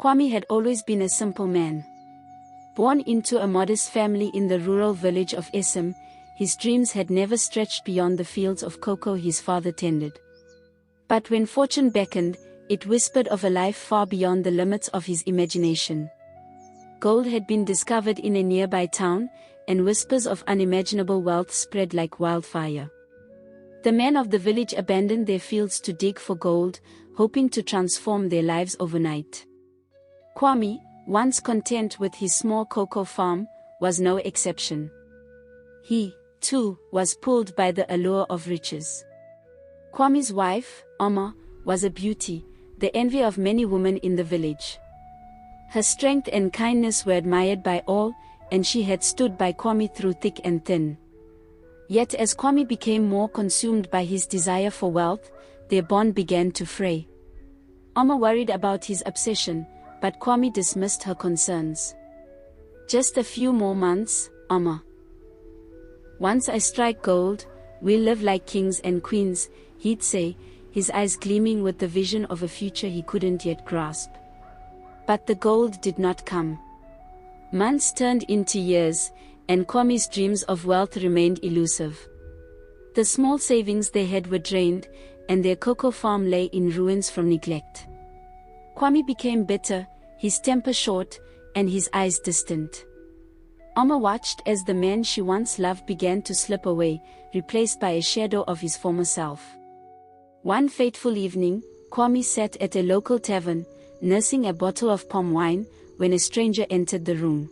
Kwame had always been a simple man. Born into a modest family in the rural village of Esem, his dreams had never stretched beyond the fields of cocoa his father tended. But when fortune beckoned, it whispered of a life far beyond the limits of his imagination. Gold had been discovered in a nearby town, and whispers of unimaginable wealth spread like wildfire. The men of the village abandoned their fields to dig for gold, hoping to transform their lives overnight. Kwame, once content with his small cocoa farm, was no exception. He, too, was pulled by the allure of riches. Kwame's wife, Oma, was a beauty, the envy of many women in the village. Her strength and kindness were admired by all, and she had stood by Kwame through thick and thin. Yet as Kwame became more consumed by his desire for wealth, their bond began to fray. Oma worried about his obsession, but Kwame dismissed her concerns. "Just a few more months, Oma. Once I strike gold, we'll live like kings and queens," he'd say, his eyes gleaming with the vision of a future he couldn't yet grasp. But the gold did not come. Months turned into years, and Kwame's dreams of wealth remained elusive. The small savings they had were drained, and their cocoa farm lay in ruins from neglect. Kwame became bitter, his temper short, and his eyes distant. Oma watched as the man she once loved began to slip away, replaced by a shadow of his former self. One fateful evening, Kwame sat at a local tavern, nursing a bottle of palm wine, when a stranger entered the room.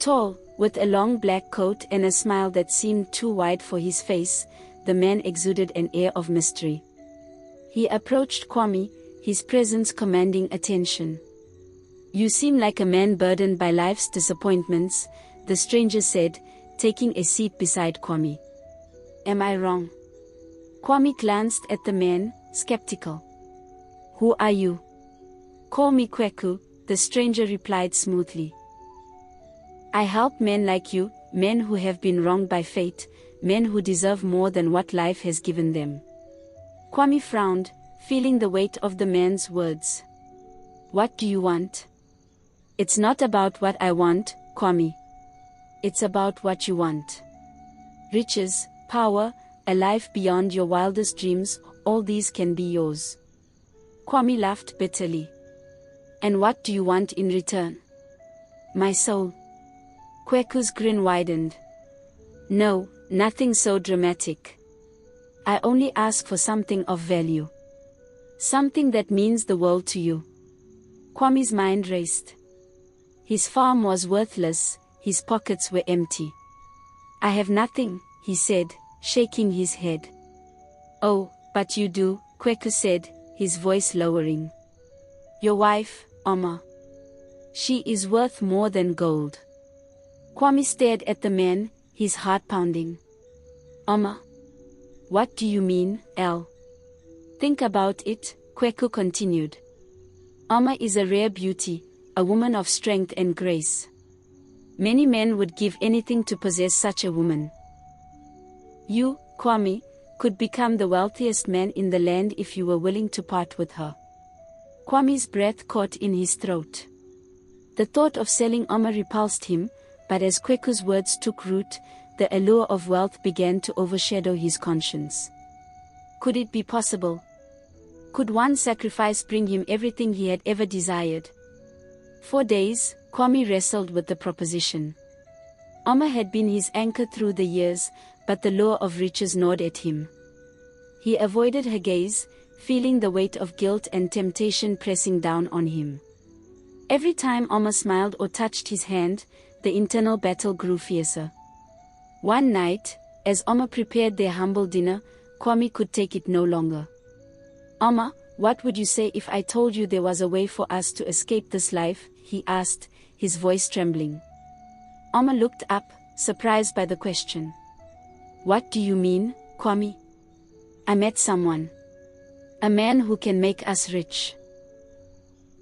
Tall, with a long black coat and a smile that seemed too wide for his face, the man exuded an air of mystery. He approached Kwame, his presence commanding attention. "You seem like a man burdened by life's disappointments," the stranger said, taking a seat beside Kwame. "Am I wrong?" Kwame glanced at the man, skeptical. "Who are you?" "Call me Kweku," the stranger replied smoothly. "I help men like you, men who have been wronged by fate, men who deserve more than what life has given them." Kwame frowned, feeling the weight of the man's words. "What do you want?" "It's not about what I want, Kwame. It's about what you want. Riches, power, a life beyond your wildest dreams, all these can be yours." Kwame laughed bitterly. "And what do you want in return?" "My soul." Kweku's grin widened. "No, nothing so dramatic. I only ask for something of value. Something that means the world to you." Kwame's mind raced. His farm was worthless, his pockets were empty. "I have nothing," he said, shaking his head. "Oh, but you do," Kweku said, his voice lowering. "Your wife, Oma. She is worth more than gold." Kwame stared at the man, his heart pounding. "Oma? What do you mean, El?" "Think about it," Kweku continued. "Oma is a rare beauty, a woman of strength and grace. Many men would give anything to possess such a woman. You, Kwame, could become the wealthiest man in the land if you were willing to part with her." Kwame's breath caught in his throat. The thought of selling Oma repulsed him, but as Kweku's words took root, the allure of wealth began to overshadow his conscience. Could it be possible? Could one sacrifice bring him everything he had ever desired? For days, Kwame wrestled with the proposition. Oma had been his anchor through the years, but the lure of riches gnawed at him. He avoided her gaze, feeling the weight of guilt and temptation pressing down on him. Every time Oma smiled or touched his hand, the internal battle grew fiercer. One night, as Oma prepared their humble dinner, Kwame could take it no longer. "Oma, what would you say if I told you there was a way for us to escape this life?" he asked, his voice trembling. Oma looked up, surprised by the question. "What do you mean, Kwame?" "I met someone. A man who can make us rich.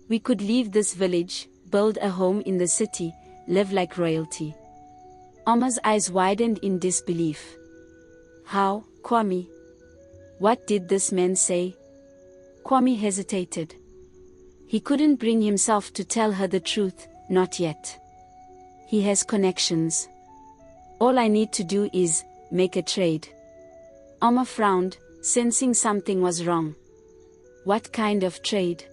We could leave this village, build a home in the city, live like royalty." Oma's eyes widened in disbelief. "How, Kwame? What did this man say?" Kwame hesitated. He couldn't bring himself to tell her the truth, not yet. He has connections. All I need to do is make a trade. Oma frowned, sensing something was wrong. What kind of trade?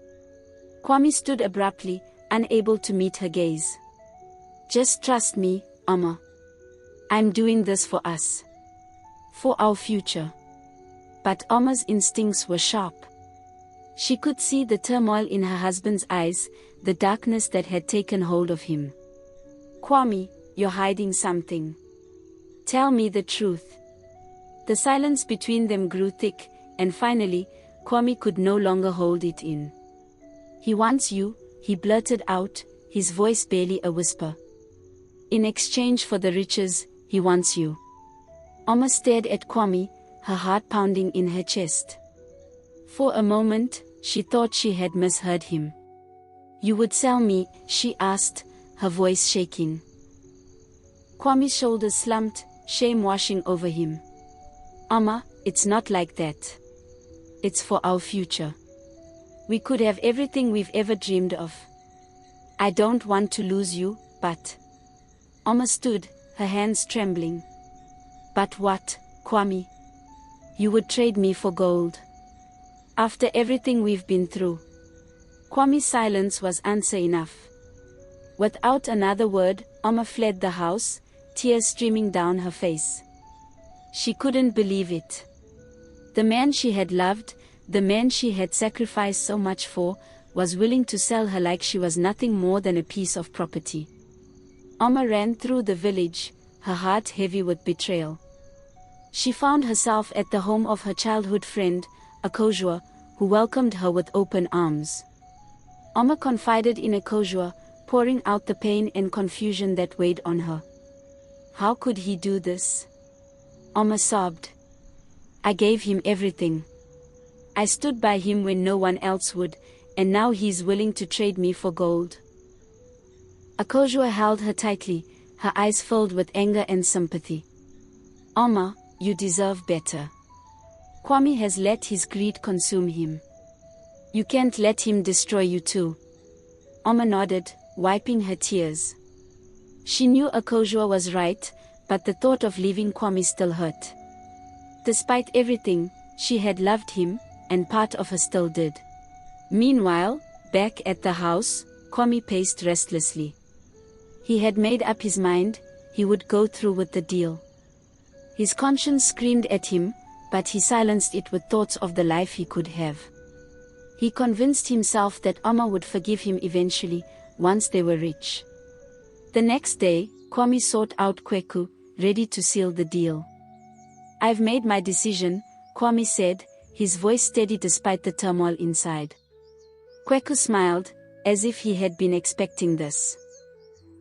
Kwame stood abruptly, unable to meet her gaze. Just trust me, Oma. I'm doing this for us. For our future. But Oma's instincts were sharp. She could see the turmoil in her husband's eyes, the darkness that had taken hold of him. Kwame, you're hiding something. Tell me the truth. The silence between them grew thick, and finally, Kwame could no longer hold it in. He wants you, he blurted out, his voice barely a whisper. In exchange for the riches, he wants you. Oma stared at Kwame, her heart pounding in her chest. For a moment, she thought she had misheard him. You would sell me, she asked, her voice shaking. Kwame's shoulders slumped, shame washing over him. Oma, it's not like that. It's for our future. We could have everything we've ever dreamed of. I don't want to lose you, but... Oma stood, her hands trembling. But what, Kwame? You would trade me for gold. After everything we've been through. Kwame's silence was answer enough. Without another word, Oma fled the house, tears streaming down her face. She couldn't believe it. The man she had loved, the man she had sacrificed so much for, was willing to sell her like she was nothing more than a piece of property. Oma ran through the village, her heart heavy with betrayal. She found herself at the home of her childhood friend, Akosua, who welcomed her with open arms. Oma confided in Akosua, pouring out the pain and confusion that weighed on her. How could he do this? Oma sobbed. I gave him everything. I stood by him when no one else would, and now he's willing to trade me for gold. Akosua held her tightly, her eyes filled with anger and sympathy. Oma, you deserve better. Kwame has let his greed consume him. You can't let him destroy you too. Oma nodded, wiping her tears. She knew Akosua was right, but the thought of leaving Kwame still hurt. Despite everything, she had loved him, and part of her still did. Meanwhile, back at the house, Kwame paced restlessly. He had made up his mind, he would go through with the deal. His conscience screamed at him, but he silenced it with thoughts of the life he could have. He convinced himself that Oma would forgive him eventually, once they were rich. The next day, Kwame sought out Kweku, ready to seal the deal. I've made my decision, Kwame said, his voice steady despite the turmoil inside. Kweku smiled, as if he had been expecting this.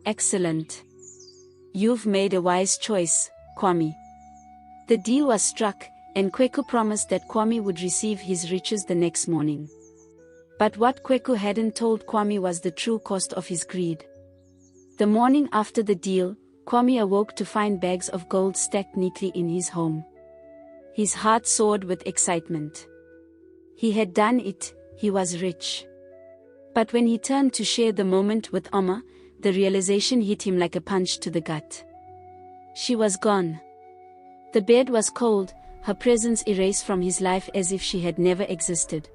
Excellent. You've made a wise choice, Kwame. The deal was struck, and Kweku promised that Kwame would receive his riches the next morning. But what Kweku hadn't told Kwame was the true cost of his greed. The morning after the deal, Kwame awoke to find bags of gold stacked neatly in his home. His heart soared with excitement. He had done it, he was rich. But when he turned to share the moment with Oma, the realization hit him like a punch to the gut. She was gone. The bed was cold, her presence erased from his life as if she had never existed.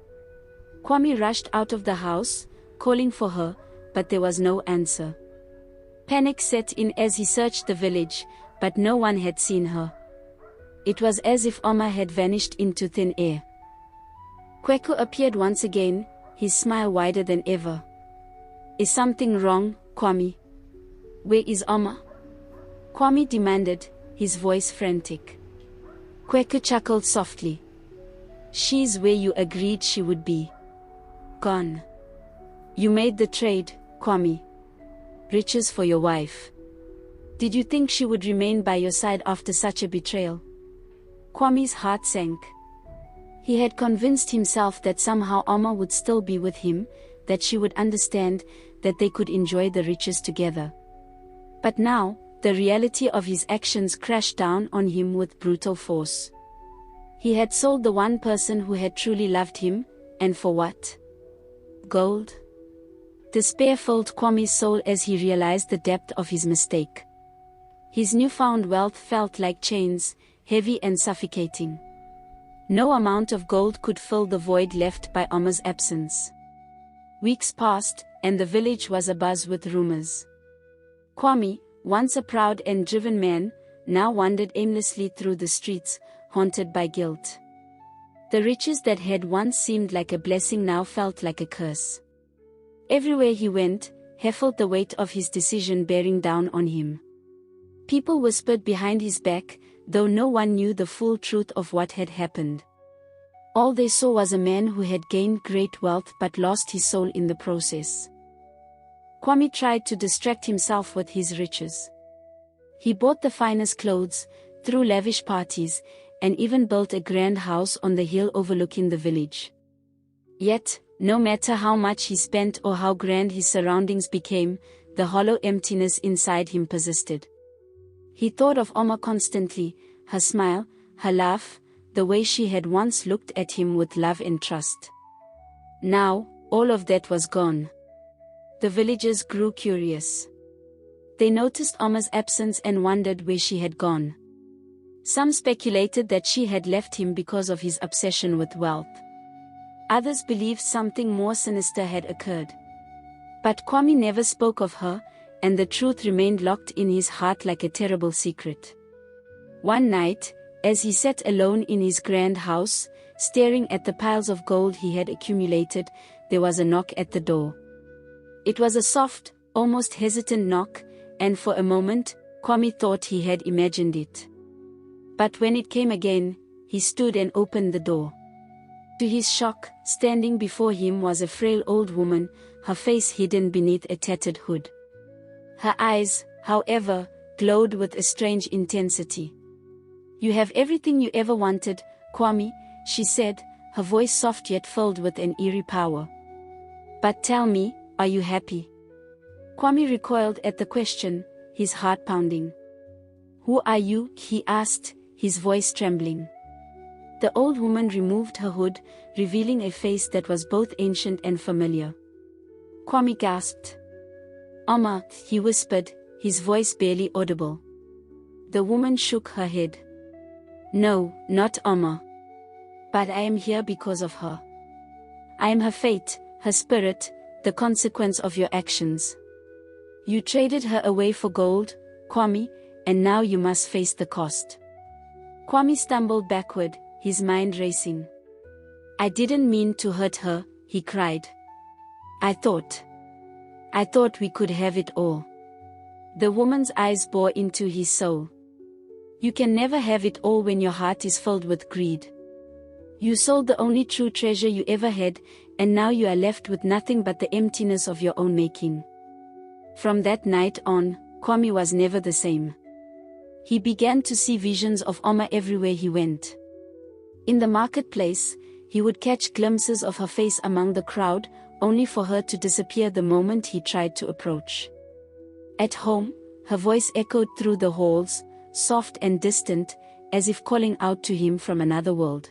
Kwame rushed out of the house, calling for her, but there was no answer. Panic set in as he searched the village, but no one had seen her. It was as if Oma had vanished into thin air. Kweku appeared once again, his smile wider than ever. Is something wrong, Kwame? Where is Oma? Kwame demanded, his voice frantic. Kweku chuckled softly. She's where you agreed she would be. Gone. You made the trade, Kwame. Riches for your wife. Did you think she would remain by your side after such a betrayal? Kwame's heart sank. He had convinced himself that somehow Oma would still be with him, that she would understand, that they could enjoy the riches together. But now, the reality of his actions crashed down on him with brutal force. He had sold the one person who had truly loved him, and for what? Gold? Despair filled Kwame's soul as he realized the depth of his mistake. His newfound wealth felt like chains, heavy and suffocating. No amount of gold could fill the void left by Oma's absence. Weeks passed, and the village was abuzz with rumors. Kwame, once a proud and driven man, now wandered aimlessly through the streets, haunted by guilt. The riches that had once seemed like a blessing now felt like a curse. Everywhere he went, he felt the weight of his decision bearing down on him. People whispered behind his back, though no one knew the full truth of what had happened. All they saw was a man who had gained great wealth but lost his soul in the process. Kwame tried to distract himself with his riches. He bought the finest clothes, threw lavish parties, and even built a grand house on the hill overlooking the village. Yet, no matter how much he spent or how grand his surroundings became, the hollow emptiness inside him persisted. He thought of Oma constantly, her smile, her laugh, the way she had once looked at him with love and trust. Now, all of that was gone. The villagers grew curious. They noticed Oma's absence and wondered where she had gone. Some speculated that she had left him because of his obsession with wealth. Others believed something more sinister had occurred. But Kwame never spoke of her, and the truth remained locked in his heart like a terrible secret. One night, as he sat alone in his grand house, staring at the piles of gold he had accumulated, there was a knock at the door. It was a soft, almost hesitant knock, and for a moment, Kwame thought he had imagined it. But when it came again, he stood and opened the door. To his shock, standing before him was a frail old woman, her face hidden beneath a tattered hood. Her eyes, however, glowed with a strange intensity. "You have everything you ever wanted, Kwame," she said, her voice soft yet filled with an eerie power. "But tell me, are you happy?" Kwame recoiled at the question, his heart pounding. "Who are you?" he asked, his voice trembling. The old woman removed her hood, revealing a face that was both ancient and familiar. Kwame gasped. "Oma," he whispered, his voice barely audible. The woman shook her head. "No, not Oma. But I am here because of her. I am her fate, her spirit, the consequence of your actions. You traded her away for gold, Kwame, and now you must face the cost." Kwame stumbled backward, his mind racing. "I didn't mean to hurt her," he cried. I thought we could have it all." The woman's eyes bore into his soul. "You can never have it all when your heart is filled with greed. You sold the only true treasure you ever had, and now you are left with nothing but the emptiness of your own making." From that night on, Kwame was never the same. He began to see visions of Oma everywhere he went. In the marketplace, he would catch glimpses of her face among the crowd, only for her to disappear the moment he tried to approach. At home, her voice echoed through the halls, soft and distant, as if calling out to him from another world.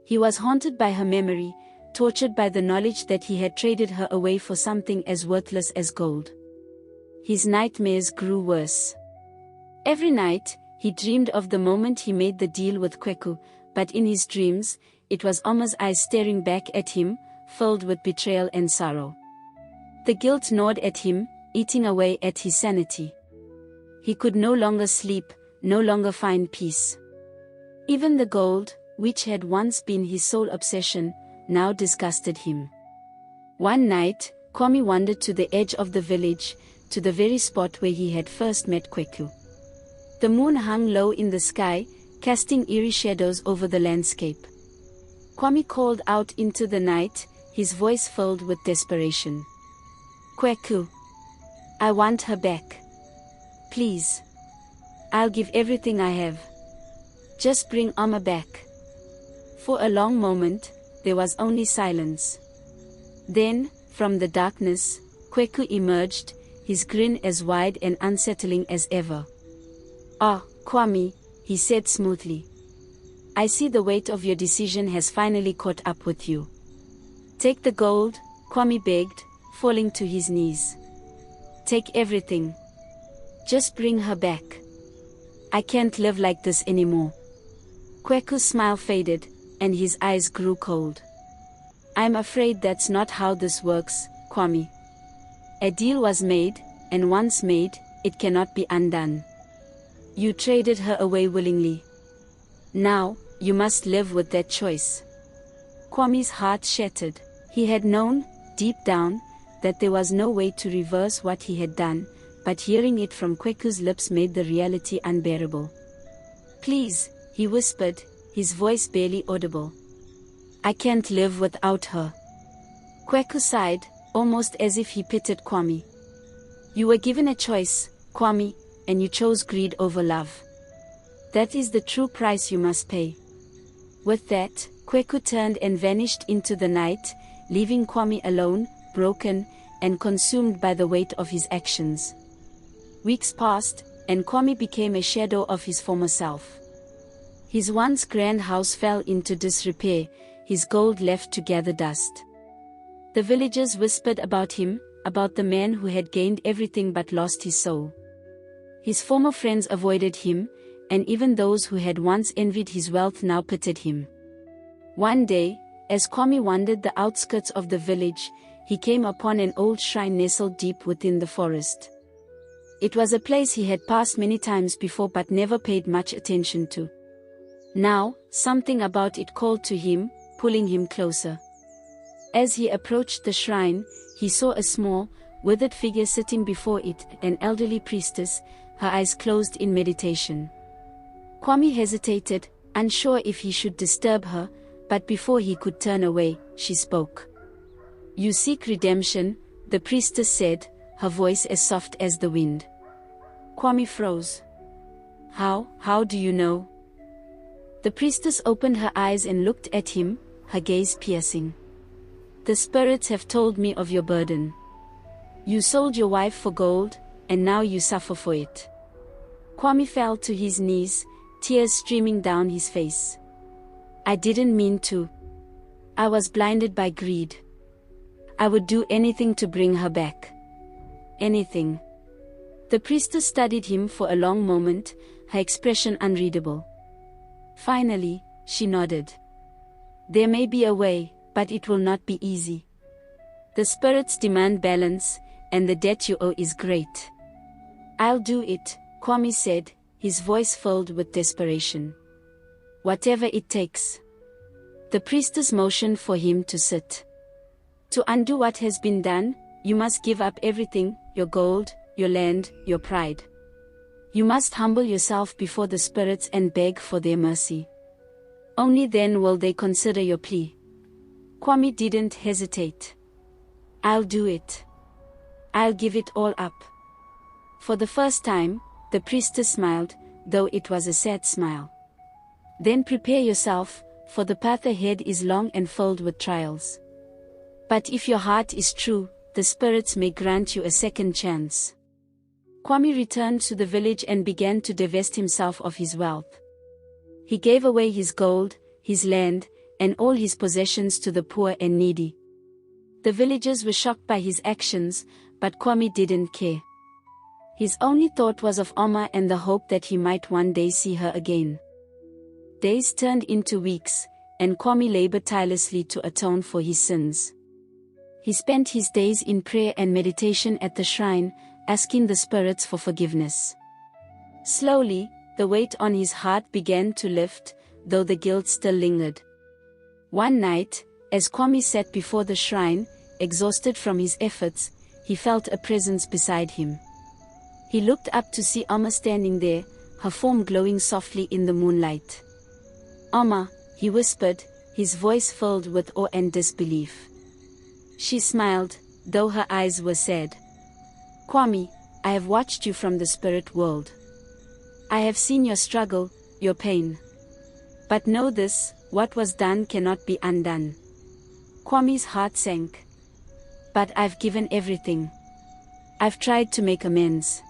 He was haunted by her memory, tortured by the knowledge that he had traded her away for something as worthless as gold. His nightmares grew worse. Every night, he dreamed of the moment he made the deal with Kweku, but in his dreams, it was Oma's eyes staring back at him, filled with betrayal and sorrow. The guilt gnawed at him, eating away at his sanity. He could no longer sleep, no longer find peace. Even the gold, which had once been his sole obsession, now disgusted him. One night, Kwame wandered to the edge of the village, to the very spot where he had first met Kweku. The moon hung low in the sky, casting eerie shadows over the landscape. Kwame called out into the night, his voice filled with desperation. "Kweku. I want her back. Please. I'll give everything I have. Just bring Oma back." For a long moment, there was only silence. Then, from the darkness, Kweku emerged, his grin as wide and unsettling as ever. "Ah, Kwame," he said smoothly. "I see the weight of your decision has finally caught up with you. Take the gold," Kwame begged, falling to his knees. Take everything. Just bring her back. I can't live like this anymore. Kweku's smile faded, and his eyes grew cold. I'm afraid that's not how this works, Kwame. A deal was made, and once made, it cannot be undone. You traded her away willingly. Now, you must live with that choice. Kwame's heart shattered. He had known, deep down, that there was no way to reverse what he had done, but hearing it from Kweku's lips made the reality unbearable. Please, he whispered, his voice barely audible. I can't live without her. Kweku sighed, almost as if he pitied Kwame. You were given a choice, Kwame, and you chose greed over love. That is the true price you must pay. With that, Kweku turned and vanished into the night, leaving Kwame alone, broken, and consumed by the weight of his actions. Weeks passed, and Kwame became a shadow of his former self. His once grand house fell into disrepair, his gold left to gather dust. The villagers whispered about him, about the man who had gained everything but lost his soul. His former friends avoided him, and even those who had once envied his wealth now pitied him. One day, as Kwame wandered the outskirts of the village, he came upon an old shrine nestled deep within the forest. It was a place he had passed many times before but never paid much attention to. Now, something about it called to him, pulling him closer. As he approached the shrine, he saw a small, withered figure sitting before it, an elderly priestess, her eyes closed in meditation. Kwame hesitated, unsure if he should disturb her, but before he could turn away, she spoke. You seek redemption, the priestess said, her voice as soft as the wind. Kwame froze. How do you know? The priestess opened her eyes and looked at him, her gaze piercing. The spirits have told me of your burden. You sold your wife for gold, and now you suffer for it. Kwame fell to his knees, tears streaming down his face. I didn't mean to. I was blinded by greed. I would do anything to bring her back. Anything. The priestess studied him for a long moment, her expression unreadable. Finally, she nodded. There may be a way, but it will not be easy. The spirits demand balance, and the debt you owe is great. I'll do it, Kwame said, his voice filled with desperation. Whatever it takes. The priestess motioned for him to sit. To undo what has been done, you must give up everything, your gold, your land, your pride. You must humble yourself before the spirits and beg for their mercy. Only then will they consider your plea. Kwame didn't hesitate. I'll do it. I'll give it all up. For the first time, the priestess smiled, though it was a sad smile. Then prepare yourself, for the path ahead is long and filled with trials. But if your heart is true, the spirits may grant you a second chance. Kwame returned to the village and began to divest himself of his wealth. He gave away his gold, his land, and all his possessions to the poor and needy. The villagers were shocked by his actions, but Kwame didn't care. His only thought was of Oma and the hope that he might one day see her again. Days turned into weeks, and Kwame labored tirelessly to atone for his sins. He spent his days in prayer and meditation at the shrine, asking the spirits for forgiveness. Slowly, the weight on his heart began to lift, though the guilt still lingered. One night, as Kwame sat before the shrine, exhausted from his efforts, he felt a presence beside him. He looked up to see Oma standing there, her form glowing softly in the moonlight. Oma, he whispered, his voice filled with awe and disbelief. She smiled, though her eyes were sad. Kwame, I have watched you from the spirit world. I have seen your struggle, your pain. But know this, what was done cannot be undone. Kwame's heart sank. But I've given everything. I've tried to make amends.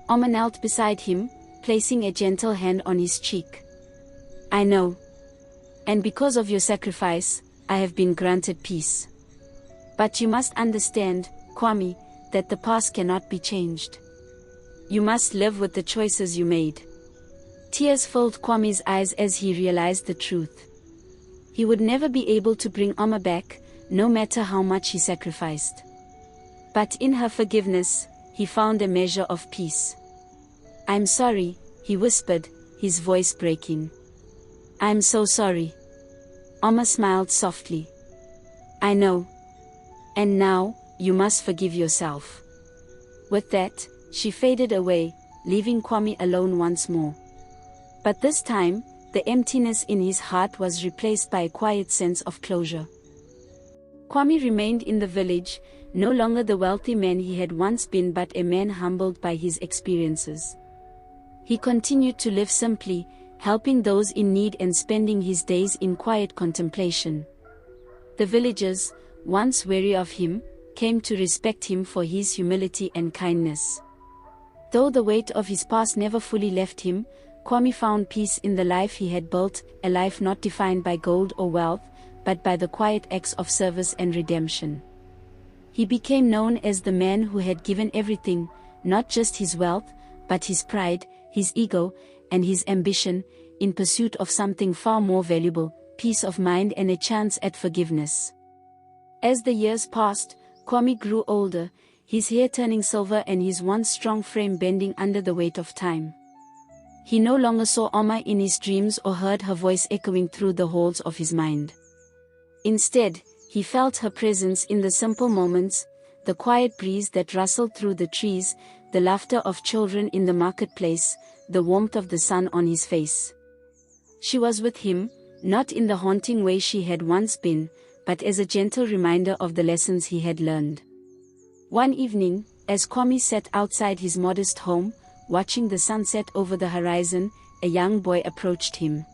Oma knelt beside him, placing a gentle hand on his cheek. I know. And because of your sacrifice, I have been granted peace. But you must understand, Kwame, that the past cannot be changed. You must live with the choices you made. Tears filled Kwame's eyes as he realized the truth. He would never be able to bring Oma back, no matter how much he sacrificed. But in her forgiveness, he found a measure of peace. "I'm sorry," he whispered, his voice breaking. "I'm so sorry." Oma smiled softly. "I know. And now, you must forgive yourself." With that, she faded away, leaving Kwame alone once more. But this time, the emptiness in his heart was replaced by a quiet sense of closure. Kwame remained in the village, no longer the wealthy man he had once been but a man humbled by his experiences. He continued to live simply, helping those in need and spending his days in quiet contemplation. The villagers, once wary of him, came to respect him for his humility and kindness. Though the weight of his past never fully left him, Kwame found peace in the life he had built, a life not defined by gold or wealth, but by the quiet acts of service and redemption. He became known as the man who had given everything, not just his wealth, but his pride, his ego, and his ambition, in pursuit of something far more valuable, peace of mind and a chance at forgiveness. As the years passed, Kwame grew older, his hair turning silver and his once strong frame bending under the weight of time. He no longer saw Oma in his dreams or heard her voice echoing through the halls of his mind. Instead, he felt her presence in the simple moments, the quiet breeze that rustled through the trees, the laughter of children in the marketplace, the warmth of the sun on his face. She was with him, not in the haunting way she had once been, but as a gentle reminder of the lessons he had learned. One evening, as Kwame sat outside his modest home, watching the sunset over the horizon, a young boy approached him.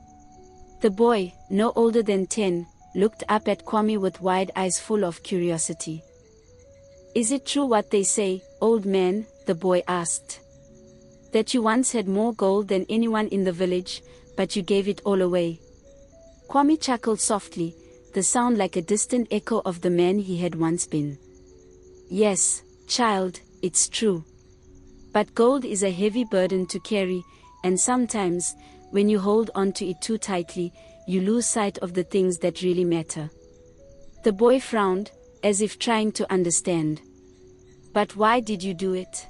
The boy, no older than 10, looked up at Kwame with wide eyes full of curiosity. "Is it true what they say, old man?" the boy asked. "That you once had more gold than anyone in the village, but you gave it all away?" Kwame chuckled softly, the sound like a distant echo of the man he had once been. "Yes, child, it's true. But gold is a heavy burden to carry, and sometimes, when you hold on to it too tightly, you lose sight of the things that really matter." The boy frowned, as if trying to understand. "But why did you do it?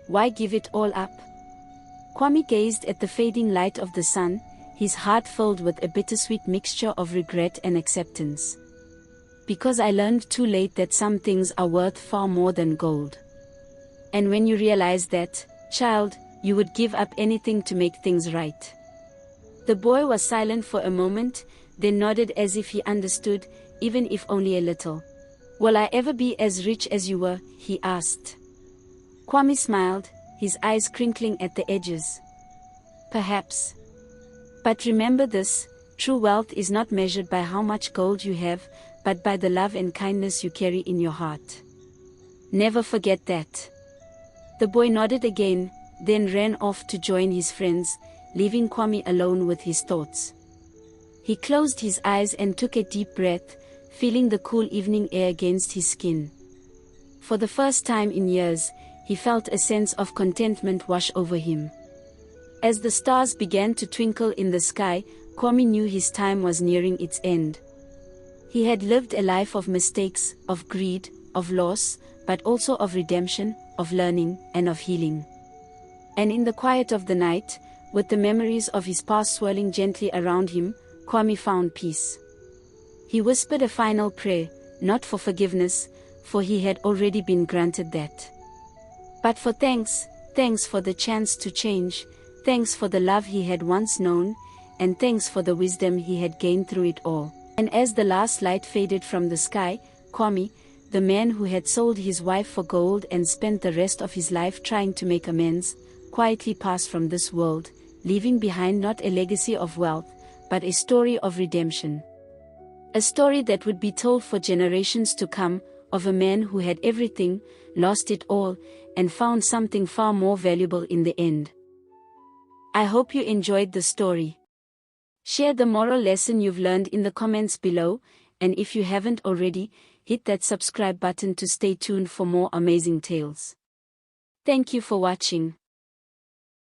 Why give it all up?" Kwame gazed at the fading light of the sun, his heart filled with a bittersweet mixture of regret and acceptance. "Because I learned too late that some things are worth far more than gold. And when you realize that, child, you would give up anything to make things right." The boy was silent for a moment, then nodded as if he understood, even if only a little. "Will I ever be as rich as you were?" he asked. Kwame smiled, his eyes crinkling at the edges. "Perhaps. But remember this, true wealth is not measured by how much gold you have, but by the love and kindness you carry in your heart. Never forget that." The boy nodded again, then ran off to join his friends, leaving Kwame alone with his thoughts. He closed his eyes and took a deep breath, feeling the cool evening air against his skin. For the first time in years, he felt a sense of contentment wash over him. As the stars began to twinkle in the sky, Kwame knew his time was nearing its end. He had lived a life of mistakes, of greed, of loss, but also of redemption, of learning, and of healing. And in the quiet of the night, with the memories of his past swirling gently around him, Kwame found peace. He whispered a final prayer, not for forgiveness, for he had already been granted that. But for thanks for the chance to change, thanks for the love he had once known, and thanks for the wisdom he had gained through it all. And as the last light faded from the sky, Kwame, the man who had sold his wife for gold and spent the rest of his life trying to make amends, quietly passed from this world, leaving behind not a legacy of wealth, but a story of redemption. A story that would be told for generations to come, of a man who had everything, lost it all, and found something far more valuable in the end. I hope you enjoyed the story. Share the moral lesson you've learned in the comments below, and if you haven't already, hit that subscribe button to stay tuned for more amazing tales. Thank you for watching.